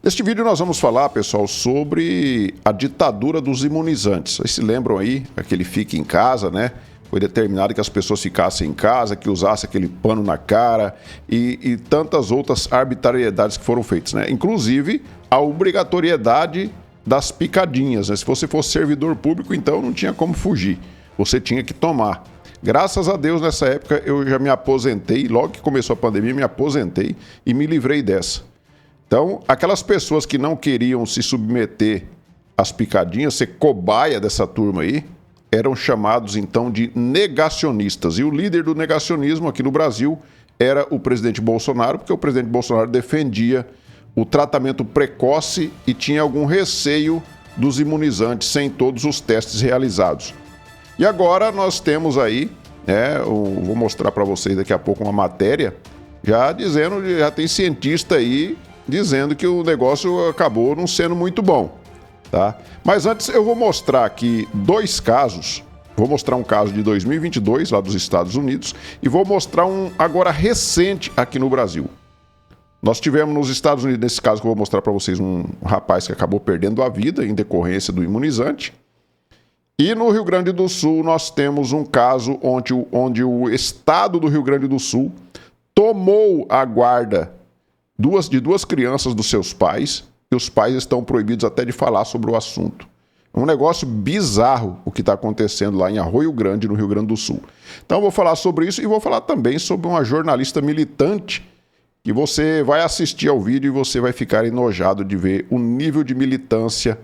Neste vídeo nós vamos falar, pessoal, sobre a ditadura dos imunizantes. Vocês se lembram aí, aquele fique em casa, né? Foi determinado que as pessoas ficassem em casa, que usassem aquele pano na cara e tantas outras arbitrariedades que foram feitas, né? Inclusive a obrigatoriedade das picadinhas, né? Se você fosse servidor público, então não tinha como fugir, você tinha que tomar. Graças a Deus, nessa época eu já me aposentei, logo que começou a pandemia, me aposentei e me livrei dessa. Então, aquelas pessoas que não queriam se submeter às picadinhas, ser cobaia dessa turma aí, eram chamados então de negacionistas. E o líder do negacionismo aqui no Brasil era o presidente Bolsonaro, porque o presidente Bolsonaro defendia o tratamento precoce e tinha algum receio dos imunizantes sem todos os testes realizados. E agora nós temos aí, vou mostrar para vocês daqui a pouco uma matéria, já tem cientista aí dizendo que o negócio acabou não sendo muito bom, tá? Mas antes eu vou mostrar aqui dois casos. Vou mostrar um caso de 2022 lá dos Estados Unidos e vou mostrar um agora recente aqui no Brasil. Nós tivemos nos Estados Unidos, nesse caso que eu vou mostrar para vocês, um rapaz que acabou perdendo a vida em decorrência do imunizante. E no Rio Grande do Sul nós temos um caso onde o estado do Rio Grande do Sul tomou a guarda de duas crianças dos seus pais, e os pais estão proibidos até de falar sobre o assunto. É um negócio bizarro o que está acontecendo lá em Arroio Grande, no Rio Grande do Sul. Então eu vou falar sobre isso e vou falar também sobre uma jornalista militante que você vai assistir ao vídeo e você vai ficar enojado de ver o nível de militância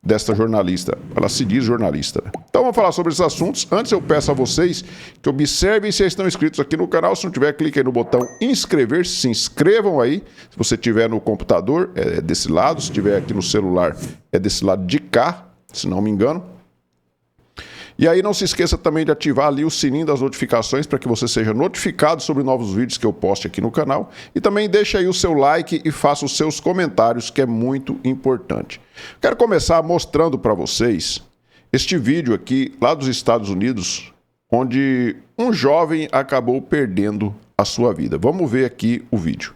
desta jornalista. Ela se diz jornalista, né? Então vamos falar sobre esses assuntos. Antes eu peço a vocês que observem se estão inscritos aqui no canal. Se não tiver, clique aí no botão inscrever-se, se inscrevam aí. Se você tiver no computador, é desse lado. Se tiver aqui no celular, é desse lado de cá, se não me engano. E aí não se esqueça também de ativar ali o sininho das notificações para que você seja notificado sobre novos vídeos que eu poste aqui no canal. E também deixa aí o seu like e faça os seus comentários, que é muito importante. Quero começar mostrando para vocês este vídeo aqui lá dos Estados Unidos, onde um jovem acabou perdendo a sua vida. Vamos ver aqui o vídeo.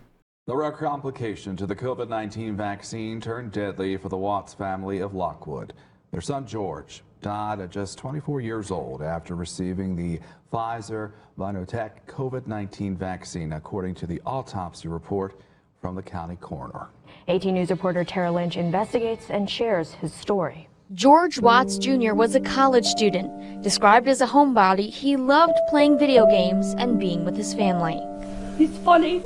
The rare complication to the COVID-19 vaccine turned deadly for the Watts family of Lockwood. Their son George died at just 24 years old after receiving the Pfizer-BioNTech COVID-19 vaccine, according to the autopsy report from the county coroner. 18 News reporter Tara Lynch investigates and shares his story. George Watts Jr. was a college student. Described as a homebody, he loved playing video games and being with his family. He's funny.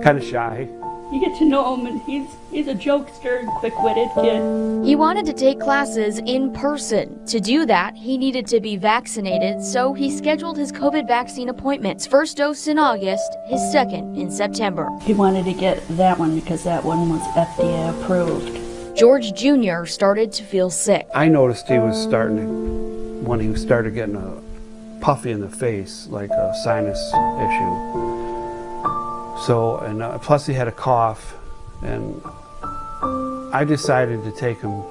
Kind of shy. You get to know him, and he's a jokester and quick-witted kid. He wanted to take classes in person. To do that, he needed to be vaccinated, so he scheduled his COVID vaccine appointments. First dose in August, his second in September. He wanted to get that one because that one was FDA approved. George Jr. started to feel sick. I noticed he was when he started getting a puffy in the face, like a sinus issue. So, and plus he had a cough, and I decided to take him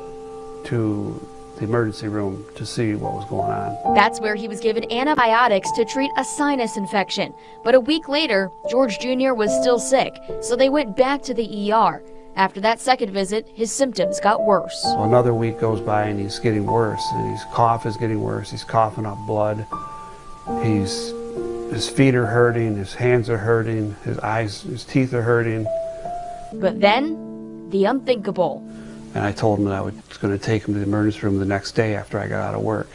to the emergency room to see what was going on. That's where he was given antibiotics to treat a sinus infection. But a week later, George Jr. was still sick, so they went back to the ER. After that second visit, his symptoms got worse. So another week goes by and he's getting worse, and his cough is getting worse. He's coughing up blood. His feet are hurting, his hands are hurting, his teeth are hurting. But then, the unthinkable. And I told him that I was going to take him to the emergency room the next day after I got out of work.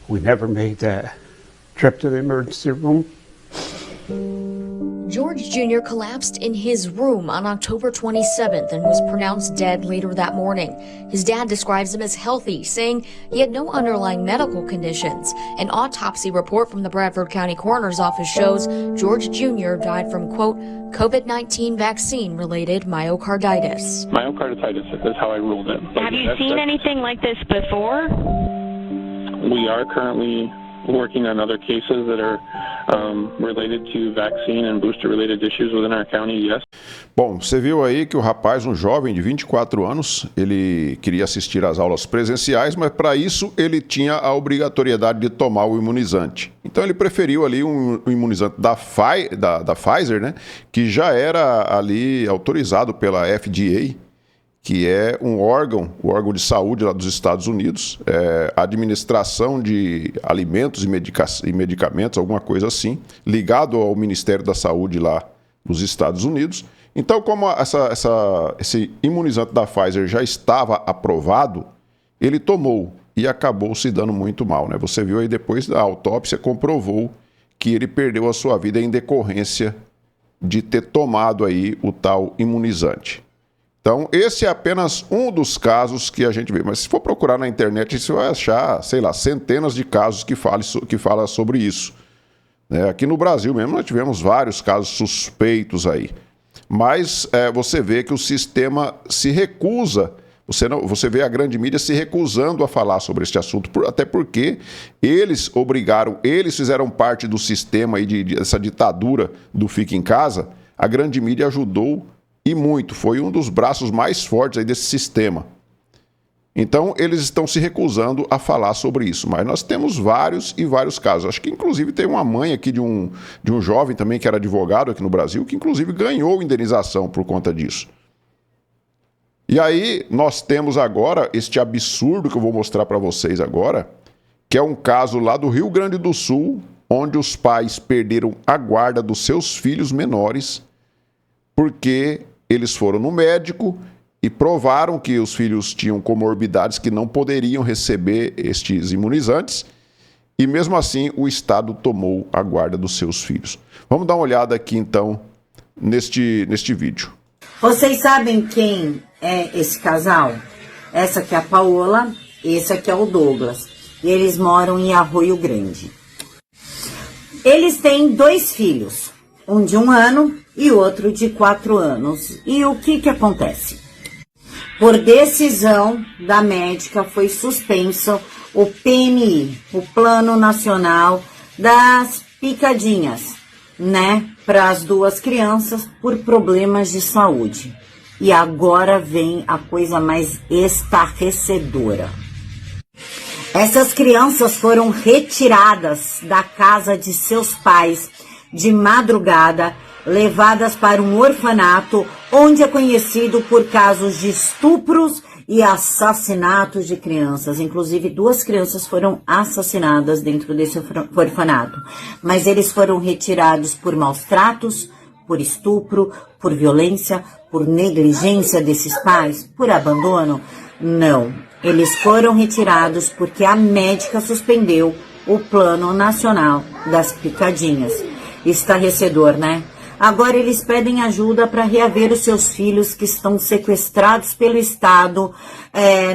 We never made that trip to the emergency room. George Jr. collapsed in his room on October 27th and was pronounced dead later that morning. His dad describes him as healthy, saying he had no underlying medical conditions. An autopsy report from the Bradford County Coroner's Office shows George Jr. died from, quote, COVID-19 vaccine-related myocarditis. Myocarditis is how I ruled it. Have you seen anything like this before? We are currently working on other cases that are Related to vaccine and booster-related issues within our county, yes. Bom, você viu aí que o rapaz, um jovem de 24 anos, ele queria assistir às aulas presenciais, mas para isso ele tinha a obrigatoriedade de tomar o imunizante. Então ele preferiu ali um imunizante da Pfizer, né, que já era ali autorizado pela FDA, que é um órgão, o órgão de saúde lá dos Estados Unidos, administração de alimentos e medicamentos, alguma coisa assim, ligado ao Ministério da Saúde lá nos Estados Unidos. Então, como esse imunizante da Pfizer já estava aprovado, ele tomou e acabou se dando muito mal, né? Você viu aí depois da autópsia, comprovou que ele perdeu a sua vida em decorrência de ter tomado aí o tal imunizante. Então, esse é apenas um dos casos que a gente vê. Mas se for procurar na internet, você vai achar, sei lá, centenas de casos que falam sobre isso. Aqui no Brasil mesmo nós tivemos vários casos suspeitos aí. Mas você vê que o sistema se recusa, você vê a grande mídia se recusando a falar sobre este assunto, até porque eles fizeram parte do sistema aí dessa ditadura do Fica em Casa. A grande mídia ajudou e muito, foi um dos braços mais fortes aí desse sistema. Então, eles estão se recusando a falar sobre isso. Mas nós temos vários e vários casos. Acho que, inclusive, tem uma mãe aqui de um jovem também que era advogado aqui no Brasil, que, inclusive, ganhou indenização por conta disso. E aí, nós temos agora este absurdo que eu vou mostrar para vocês agora, que é um caso lá do Rio Grande do Sul, onde os pais perderam a guarda dos seus filhos menores, porque eles foram no médico e provaram que os filhos tinham comorbidades que não poderiam receber estes imunizantes, e mesmo assim o Estado tomou a guarda dos seus filhos. Vamos dar uma olhada aqui então neste vídeo. Vocês sabem quem é esse casal? Essa aqui é a Paola, esse aqui é o Douglas. E eles moram em Arroio Grande. Eles têm 2 filhos, um de 1 ano e outro de 4 anos. E o que acontece? Por decisão da médica foi suspenso o PNI, o Plano Nacional das Picadinhas, né, para as 2 crianças por problemas de saúde. E agora vem a coisa mais estarrecedora. Essas crianças foram retiradas da casa de seus pais de madrugada, levadas para um orfanato, onde é conhecido por casos de estupros e assassinatos de crianças. Inclusive, 2 crianças foram assassinadas dentro desse orfanato. Mas eles foram retirados por maus tratos, por estupro, por violência, por negligência desses pais, por abandono? Não. Eles foram retirados porque a médica suspendeu o Plano Nacional das Picadinhas. Estarrecedor, né? Agora eles pedem ajuda para reaver os seus filhos que estão sequestrados pelo Estado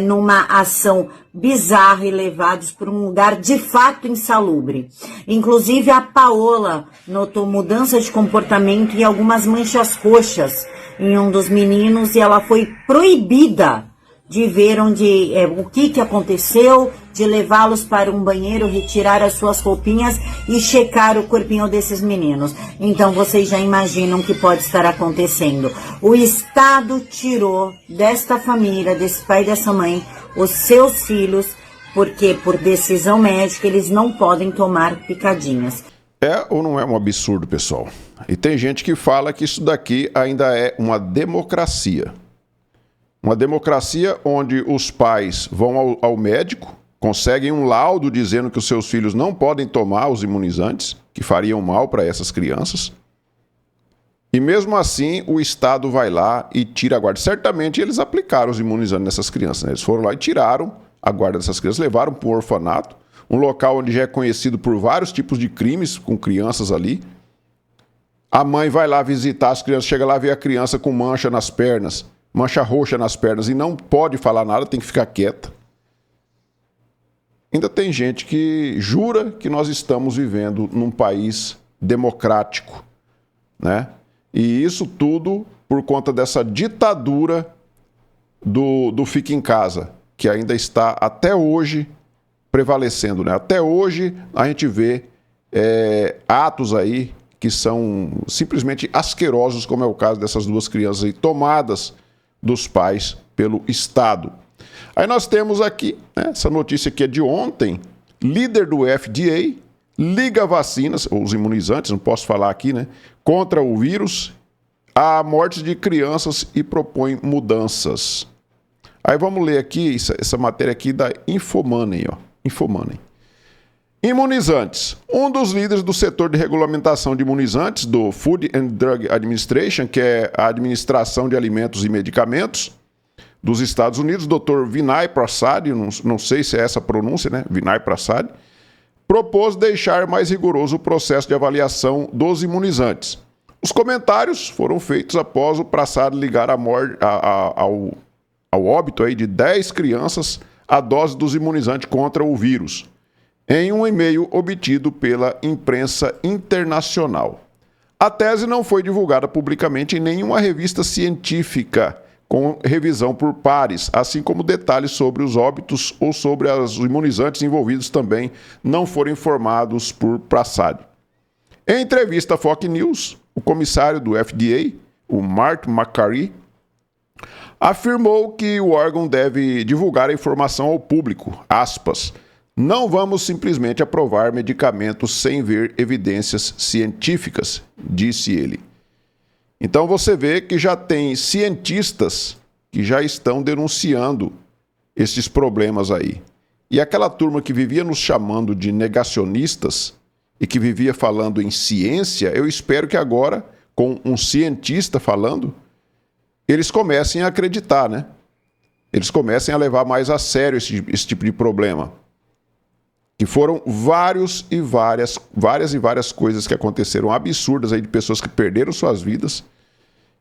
numa ação bizarra e levados para um lugar de fato insalubre. Inclusive a Paola notou mudança de comportamento e algumas manchas roxas em um dos meninos e ela foi proibida de ver o que aconteceu, de levá-los para um banheiro, retirar as suas roupinhas e checar o corpinho desses meninos. Então vocês já imaginam o que pode estar acontecendo. O Estado tirou desta família, desse pai e dessa mãe, os seus filhos, porque por decisão médica eles não podem tomar picadinhas. É ou não é um absurdo, pessoal? E tem gente que fala que isso daqui ainda é uma democracia. Uma democracia onde os pais vão ao médico, conseguem um laudo dizendo que os seus filhos não podem tomar os imunizantes, que fariam mal para essas crianças. E mesmo assim, o Estado vai lá e tira a guarda. Certamente eles aplicaram os imunizantes nessas crianças, né? Eles foram lá e tiraram a guarda dessas crianças, levaram para um orfanato, um local onde já é conhecido por vários tipos de crimes com crianças ali. A mãe vai lá visitar as crianças, chega lá e vê a criança com mancha nas pernas, mancha roxa nas pernas e não pode falar nada, tem que ficar quieta. Ainda tem gente que jura que nós estamos vivendo num país democrático, né? E isso tudo por conta dessa ditadura do Fica em Casa, que ainda está até hoje prevalecendo, né? Até hoje a gente vê atos aí que são simplesmente asquerosos, como é o caso dessas duas crianças aí, tomadas dos pais pelo Estado. Aí nós temos aqui, né, essa notícia aqui é de ontem, líder do FDA liga vacinas, ou os imunizantes, não posso falar aqui, né, contra o vírus, a morte de crianças e propõe mudanças. Aí vamos ler aqui essa matéria aqui da Infomoney, ó, Infomoney. Imunizantes. Um dos líderes do setor de regulamentação de imunizantes, do Food and Drug Administration, que é a administração de alimentos e medicamentos dos Estados Unidos, Dr. Vinay Prasad, não sei se é essa a pronúncia, né? Vinay Prasad, propôs deixar mais rigoroso o processo de avaliação dos imunizantes. Os comentários foram feitos após o Prasad ligar ao óbito aí de 10 crianças a dose dos imunizantes contra o vírus, em um e-mail obtido pela imprensa internacional. A tese não foi divulgada publicamente em nenhuma revista científica com revisão por pares, assim como detalhes sobre os óbitos ou sobre os imunizantes envolvidos também não foram informados por Prasad. Em entrevista à Fox News, o comissário do FDA, o Mark McCarthy, afirmou que o órgão deve divulgar a informação ao público, aspas, não vamos simplesmente aprovar medicamentos sem ver evidências científicas, disse ele. Então você vê que já tem cientistas que já estão denunciando esses problemas aí. E aquela turma que vivia nos chamando de negacionistas e que vivia falando em ciência, eu espero que agora, com um cientista falando, eles comecem a acreditar, né? Eles comecem a levar mais a sério esse tipo de problema. Que foram várias coisas que aconteceram absurdas aí de pessoas que perderam suas vidas.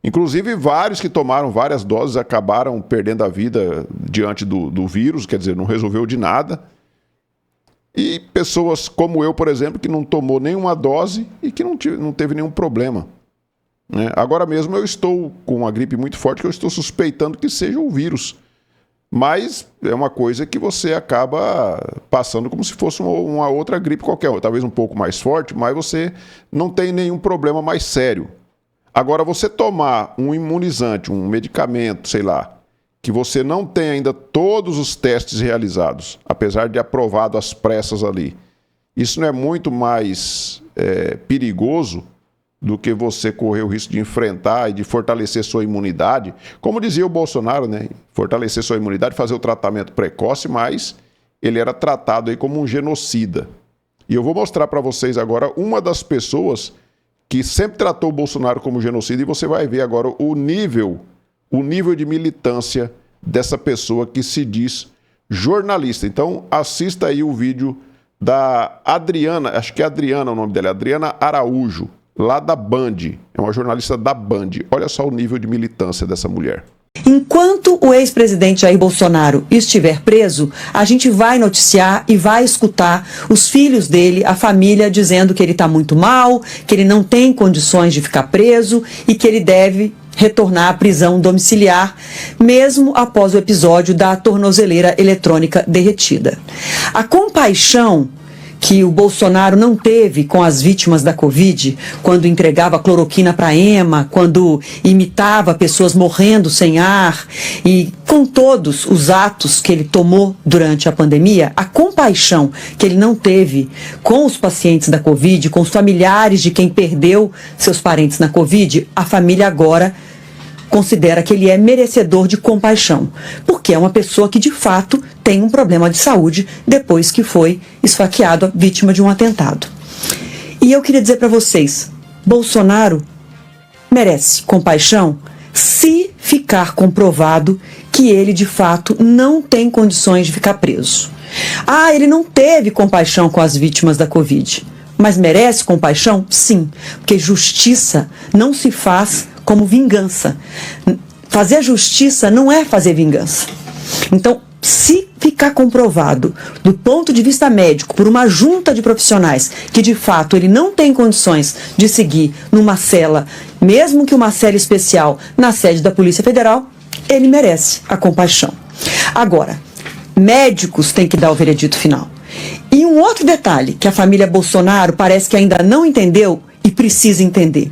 Inclusive vários que tomaram várias doses acabaram perdendo a vida diante do vírus, quer dizer, não resolveu de nada. E pessoas como eu, por exemplo, que não tomou nenhuma dose e que não teve nenhum problema. Né? Agora mesmo eu estou com uma gripe muito forte que eu estou suspeitando que seja o vírus. Mas é uma coisa que você acaba passando como se fosse uma outra gripe qualquer, talvez um pouco mais forte, mas você não tem nenhum problema mais sério. Agora, você tomar um imunizante, um medicamento, sei lá, que você não tem ainda todos os testes realizados, apesar de aprovado às pressas ali, isso não é muito mais perigoso do que você correr o risco de enfrentar e de fortalecer sua imunidade. Como dizia o Bolsonaro, né? Fortalecer sua imunidade, fazer o tratamento precoce, mas ele era tratado aí como um genocida. E eu vou mostrar para vocês agora uma das pessoas que sempre tratou o Bolsonaro como genocida e você vai ver agora o nível de militância dessa pessoa que se diz jornalista. Então assista aí o vídeo da Adriana, acho que é Adriana o nome dela, Adriana Araújo, lá da Band, é uma jornalista da Band. Olha só o nível de militância dessa mulher. Enquanto o ex-presidente Jair Bolsonaro estiver preso, a gente vai noticiar e vai escutar os filhos dele, a família, dizendo que ele está muito mal, que ele não tem condições de ficar preso e que ele deve retornar à prisão domiciliar, mesmo após o episódio da tornozeleira eletrônica derretida. A compaixão que o Bolsonaro não teve com as vítimas da Covid, quando entregava cloroquina para a EMA, quando imitava pessoas morrendo sem ar, e com todos os atos que ele tomou durante a pandemia, a compaixão que ele não teve com os pacientes da Covid, com os familiares de quem perdeu seus parentes na Covid, a família agora considera que ele é merecedor de compaixão, porque é uma pessoa que de fato tem um problema de saúde depois que foi esfaqueado, vítima de um atentado. E eu queria dizer para vocês, Bolsonaro merece compaixão se ficar comprovado que ele de fato não tem condições de ficar preso. Ah, ele não teve compaixão com as vítimas da Covid, mas merece compaixão? Sim, porque justiça não se faz como vingança. Fazer justiça não é fazer vingança. Então, se ficar comprovado, do ponto de vista médico, por uma junta de profissionais, que de fato ele não tem condições de seguir numa cela, mesmo que uma cela especial na sede da Polícia Federal, ele merece a compaixão. Agora, médicos têm que dar o veredito final. E um outro detalhe que a família Bolsonaro parece que ainda não entendeu e precisa entender.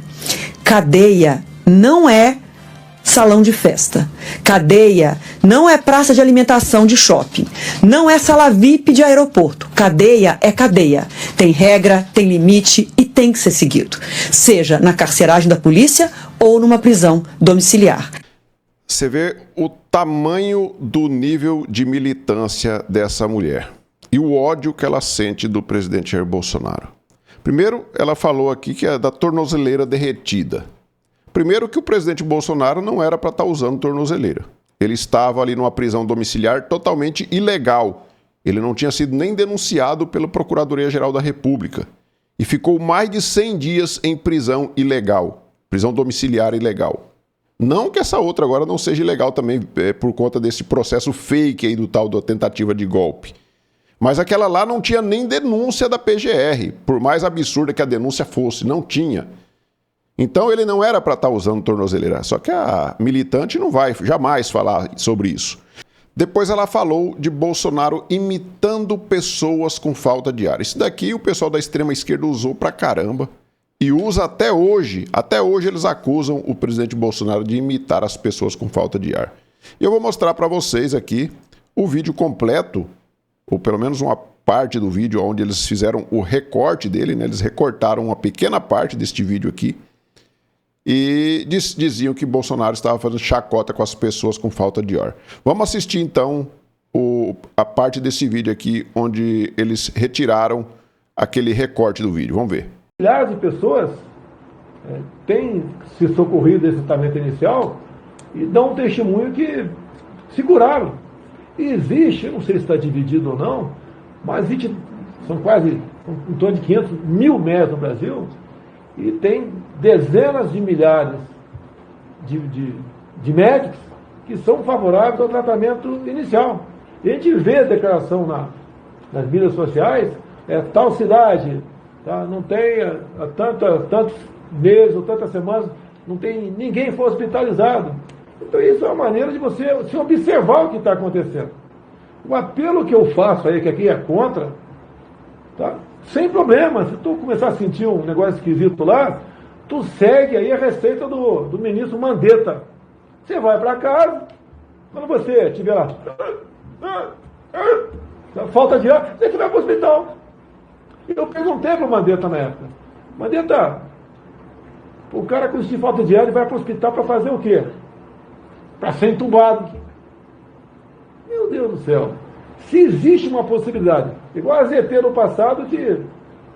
Cadeia não é salão de festa. Cadeia não é praça de alimentação de shopping. Não é sala VIP de aeroporto. Cadeia é cadeia. Tem regra, tem limite e tem que ser seguido. Seja na carceragem da polícia ou numa prisão domiciliar. Você vê o tamanho do nível de militância dessa mulher e o ódio que ela sente do presidente Jair Bolsonaro. Primeiro, ela falou aqui que é da tornozeleira derretida. Primeiro que o presidente Bolsonaro não era para estar usando tornozeleira. Ele estava ali numa prisão domiciliar totalmente ilegal. Ele não tinha sido nem denunciado pela Procuradoria-Geral da República. E ficou mais de 100 dias em prisão ilegal. Prisão domiciliar ilegal. Não que essa outra agora não seja ilegal também, por conta desse processo fake aí do tal da tentativa de golpe. Mas aquela lá não tinha nem denúncia da PGR, por mais absurda que a denúncia fosse, não tinha. Então ele não era para estar usando tornozeleira, só que a militante não vai jamais falar sobre isso. Depois ela falou de Bolsonaro imitando pessoas com falta de ar. Isso daqui o pessoal da extrema esquerda usou pra caramba e usa até hoje. Até hoje eles acusam o presidente Bolsonaro de imitar as pessoas com falta de ar. E eu vou mostrar para vocês aqui o vídeo completo, ou pelo menos uma parte do vídeo onde eles fizeram o recorte dele, né? Eles recortaram uma pequena parte deste vídeo aqui. E diziam que Bolsonaro estava fazendo chacota com as pessoas com falta de ar. Vamos assistir, então, a parte desse vídeo aqui, onde eles retiraram aquele recorte do vídeo. Vamos ver. Milhares de pessoas têm se socorrido desse tratamento inicial e dão um testemunho que se curaram. E existe, eu não sei se está dividido ou não, mas são quase em torno de 500 mil médicos no Brasil, e tem dezenas de milhares de médicos que são favoráveis ao tratamento inicial. E a gente vê a declaração nas mídias sociais, tal cidade, tá, não tem tantos meses ou tantas semanas, não tem ninguém foi hospitalizado. Então isso é uma maneira de você se observar o que está acontecendo. O apelo que eu faço aí, que aqui é contra, tá? Sem problema, se tu começar a sentir um negócio esquisito lá, tu segue aí a receita do ministro Mandetta. Você vai para casa, quando você estiver lá, falta de ar, você vai para o hospital. Eu perguntei para o Mandetta na época, Mandetta, o cara com falta de ar, ele vai para o hospital para fazer o quê? Para ser entubado. Meu Deus do céu. Se existe uma possibilidade, igual a ZT no passado, que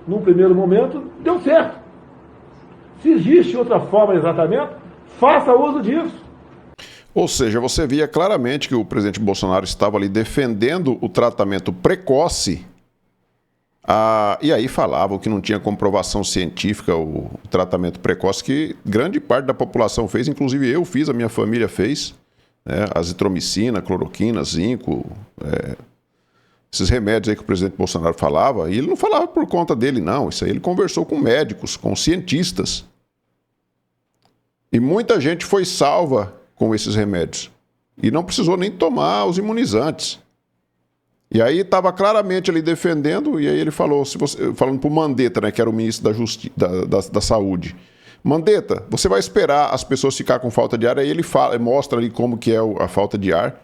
num primeiro momento deu certo. Se existe outra forma de tratamento, faça uso disso. Ou seja, você via claramente que o presidente Bolsonaro estava ali defendendo o tratamento precoce, e aí falavam que não tinha comprovação científica o tratamento precoce, que grande parte da população fez, inclusive eu fiz, a minha família fez, né, azitromicina, cloroquina, zinco, esses remédios aí que o presidente Bolsonaro falava, e ele não falava por conta dele, não. Isso aí ele conversou com médicos, com cientistas. E muita gente foi salva com esses remédios. E não precisou nem tomar os imunizantes. E aí estava claramente ali defendendo, e aí ele falou, falando para o Mandetta, né, que era o ministro da Saúde. Mandetta, você vai esperar as pessoas ficar com falta de ar, aí ele mostra ali como que é a falta de ar,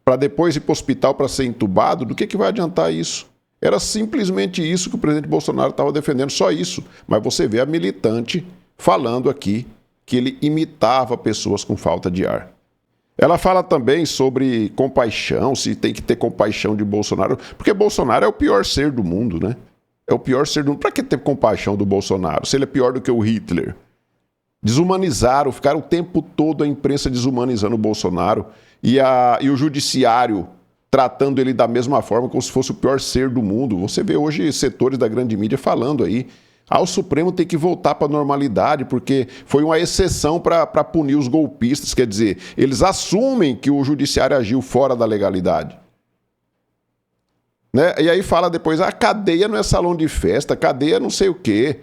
para depois ir para o hospital para ser entubado, do que vai adiantar isso? Era simplesmente isso que o presidente Bolsonaro estava defendendo, só isso. Mas você vê a militante falando aqui que ele imitava pessoas com falta de ar. Ela fala também sobre compaixão, se tem que ter compaixão de Bolsonaro, porque Bolsonaro é o pior ser do mundo, né? É o pior ser do mundo. Para que ter compaixão do Bolsonaro, se ele é pior do que o Hitler? Desumanizaram, ficaram o tempo todo a imprensa desumanizando o Bolsonaro e o judiciário tratando ele da mesma forma, como se fosse o pior ser do mundo. Você vê hoje setores da grande mídia falando aí, o Supremo tem que voltar para a normalidade, porque foi uma exceção para punir os golpistas, quer dizer, eles assumem que o judiciário agiu fora da legalidade. Né? E aí fala depois, a cadeia não é salão de festa, cadeia não sei o quê.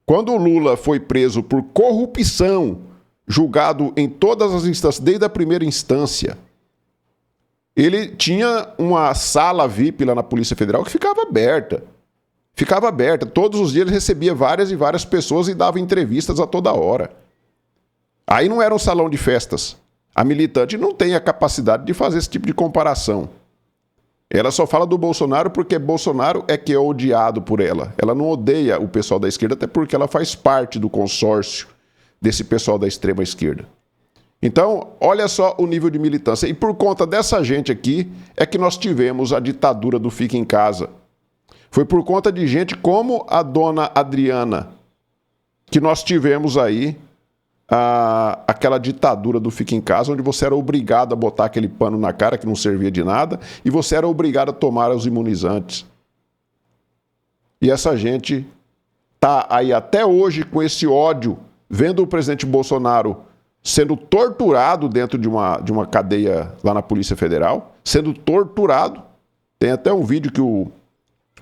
Quando o Lula foi preso por corrupção, julgado em todas as instâncias, desde a primeira instância, ele tinha uma sala VIP lá na Polícia Federal que ficava aberta. Ficava aberta. Todos os dias ele recebia várias e várias pessoas e dava entrevistas a toda hora. Aí não era um salão de festas. A militante não tem a capacidade de fazer esse tipo de comparação. Ela só fala do Bolsonaro porque Bolsonaro é que é odiado por ela. Ela não odeia o pessoal da esquerda, até porque ela faz parte do consórcio desse pessoal da extrema esquerda. Então, olha só o nível de militância. E por conta dessa gente aqui é que nós tivemos a ditadura do Fica em Casa. Foi por conta de gente como a dona Adriana que nós tivemos aí aquela ditadura do Fica em Casa, onde você era obrigado a botar aquele pano na cara que não servia de nada e você era obrigado a tomar os imunizantes. E essa gente tá aí até hoje com esse ódio, vendo o presidente Bolsonaro sendo torturado dentro de uma cadeia lá na Polícia Federal, sendo torturado. Tem até um vídeo que o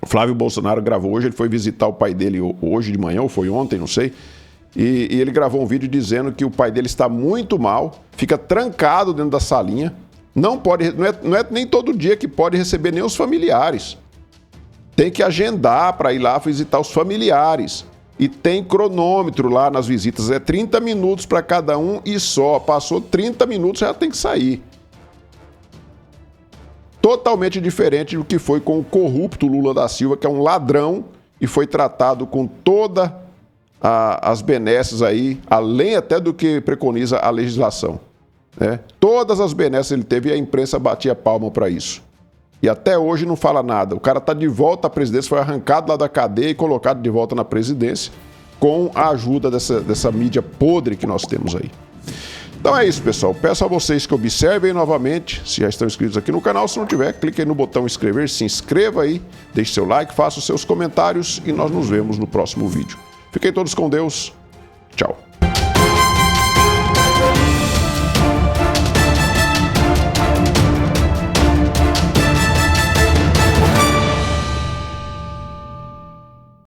Flávio Bolsonaro gravou hoje, ele foi visitar o pai dele hoje de manhã, ou foi ontem, não sei, e ele gravou um vídeo dizendo que o pai dele está muito mal, fica trancado dentro da salinha, não é nem todo dia que pode receber nem os familiares. Tem que agendar para ir lá visitar os familiares. E tem cronômetro lá nas visitas, é 30 minutos para cada um e só. Passou 30 minutos, já tem que sair. Totalmente diferente do que foi com o corrupto Lula da Silva, que é um ladrão e foi tratado com todas as benesses aí, além até do que preconiza a legislação. Né? Todas as benesses ele teve e a imprensa batia palma para isso. E até hoje não fala nada. O cara está de volta à presidência, foi arrancado lá da cadeia e colocado de volta na presidência com a ajuda dessa mídia podre que nós temos aí. Então é isso, pessoal. Peço a vocês que observem novamente, se já estão inscritos aqui no canal. Se não tiver, clique aí no botão inscrever, se inscreva aí, deixe seu like, faça os seus comentários e nós nos vemos no próximo vídeo. Fiquem todos com Deus. Tchau.